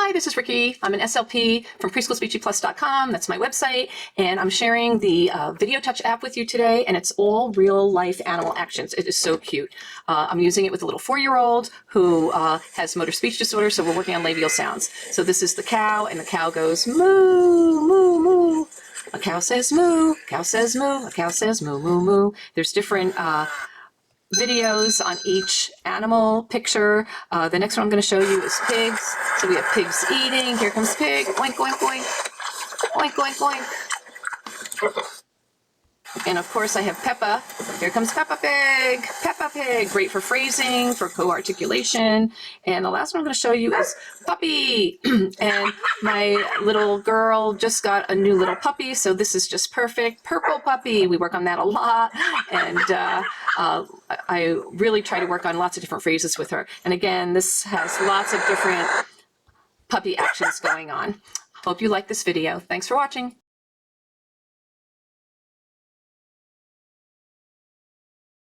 Hi, this is Ricky. I'm an SLP from preschoolspeechyplus.com. That's my website. And I'm sharing the Video Touch app with you today. And it's all real life animal actions. It is so cute. I'm using it with a little 4-year-old who has motor speech disorder. So we're working on labial sounds. So this is the cow, and the cow goes moo, moo, moo. A cow says moo, a cow says moo, a cow says moo, moo, moo. There's different videos on each animal picture. The next one I'm going to show you is pigs. So we have pigs eating. Here comes pig. Oink, oink, oink. Oink, oink, oink. And of course I have Peppa. Here comes Peppa Pig. Peppa Pig. Great for phrasing, for co-articulation. And the last one I'm going to show you is Puppy. And my little girl just got a new little puppy, so this is just perfect. Purple Puppy. We work on that a lot. And I really try to work on lots of different phrases with her. And again, this has lots of different puppy actions going on. Hope you like this video. Thanks for watching.